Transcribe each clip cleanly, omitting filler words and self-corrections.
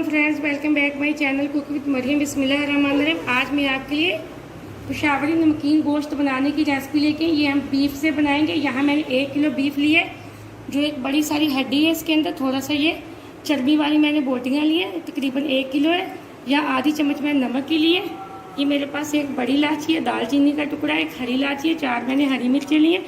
Friends, welcome back my channel cook with Mariyam. बिस्मिल्लाहिर्रहमानिर्रहीम। आज मैं आपके लिए पेशावरी नमकीन गोश्त बनाने की रेसिपी लेके ये हम बीफ से बनाएंगे। यहाँ मैंने 1 किलो बीफ ली है, जो एक बड़ी सारी हड्डी है इसके अंदर। थोड़ा सा ये चर्बी वाली मैंने बोटियाँ ली है, तकरीबन 1 किलो है। या आधी चम्मच मैंने नमक की ली है। ये मेरे पास एक बड़ी इलायची है, दालचीनी का टुकड़ा है, एक हरी इलायची है, 4 मैंने हरी मिर्चें ली हैं,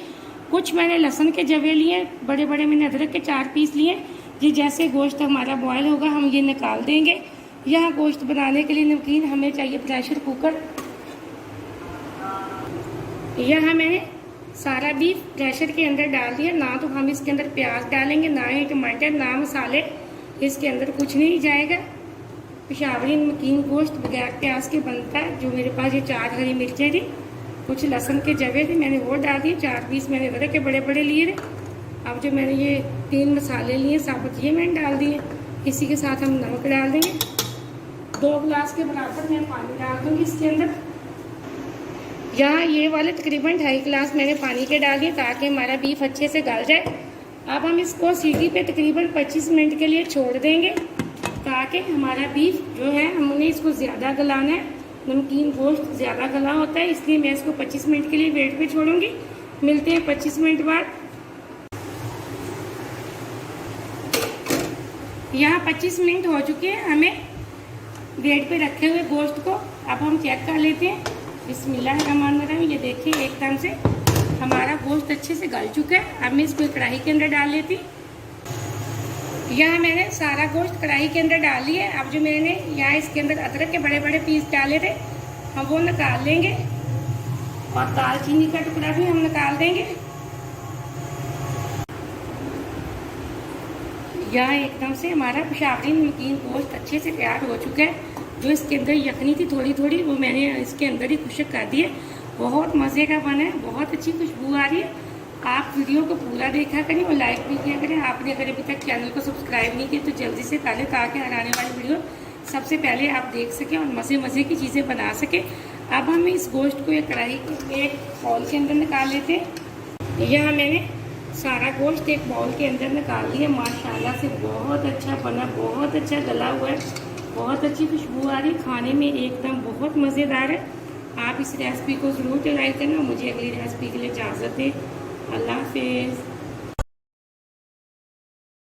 कुछ मैंने लहसुन के जवे लिए, बड़े बड़े मैंने अदरक के 4 पीस लिए। ये जैसे गोश्त हमारा बॉयल होगा हम ये निकाल देंगे। यहाँ गोश्त बनाने के लिए नमकीन हमें चाहिए प्रेशर कुकर। यहाँ मैंने सारा बीफ प्रेशर के अंदर डाल दिया। ना तो हम इसके अंदर प्याज डालेंगे, ना ही टमाटर, ना मसाले, इसके अंदर कुछ नहीं जाएगा। पेशावरी नमकीन गोश्त बगैर प्याज के बनता है। जो मेरे पास ये 4 हरी मिर्चें थी, कुछ लहसुन के जवे थे, मैंने वो डाल दिए। 4 पीस मैंने अदरक के बड़े बड़े लिए थे। अब जो मैंने ये 3 मसाले लिए साबुत, ये मैंने डाल दिए। इसी के साथ हम नमक डाल देंगे। 2 गिलास के बराबर मैं पानी डाल दूँगी इसके अंदर। यहाँ ये वाले तकरीबन 2.5 गिलास मैंने पानी के डाल दिए ताकि हमारा बीफ अच्छे से गल जाए। अब हम इसको सीटी पे तकरीबन 25 मिनट के लिए छोड़ देंगे ताकि हमारा बीफ जो है, हमने इसको ज़्यादा गलाना है। नमकीन गोश्त ज़्यादा गला होता है, इसलिए मैं इसको 25 मिनट के लिए वेट पे छोड़ूंगी। मिलते हैं 25 मिनट बाद। यहाँ 25 मिनट हो चुके हैं हमें वेट पे रखे हुए गोश्त को। अब हम चेक कर लेते हैं। बिस्मिल्लाहिर्रहमानिर्रहीम। ये देखिए एकदम से हमारा गोश्त अच्छे से गल चुका है। अब मैं इसको कढ़ाई के अंदर डाल लेती। यहाँ मैंने सारा गोश्त कढ़ाई के अंदर डाल लिया है। अब जो मैंने यहाँ इसके अंदर अदरक के बड़े बड़े पीस डाले थे, हम वो निकाल लेंगे और दालचीनी का टुकड़ा भी हम निकाल देंगे। यहाँ एकदम से हमारा पेशावरी नमकीन गोश्त अच्छे से तैयार हो चुका है। जो इसके अंदर यखनी थी थोड़ी थोड़ी, वो मैंने इसके अंदर ही खुश्क कर दी है। बहुत मज़े का बना है, बहुत अच्छी खुशबू आ रही है। आप वीडियो को पूरा देखा करें और लाइक भी किया करें। आपने अगर अभी तक चैनल को सब्सक्राइब नहीं किया तो जल्दी से कर लें ताकि आने वाली वीडियो सबसे पहले आप देख सकें और मज़े मज़े की चीज़ें बना सकें। अब हम इस गोश्त को एक कढ़ाई के एक बाउल के अंदर निकाल लेते हैं। यहाँ मैंने सारा गोश्त एक बाउल के अंदर निकाल दिया। माशाल्लाह से बहुत अच्छा बना, बहुत अच्छा गला हुआ है, बहुत अच्छी खुशबू आ रही, खाने में एकदम बहुत मज़ेदार है। आप इस रेसिपी को ज़रूर ट्राई करना। मुझे अगली रेसिपी के लिए इजाज़त दें। अल्लाह हाफिज़।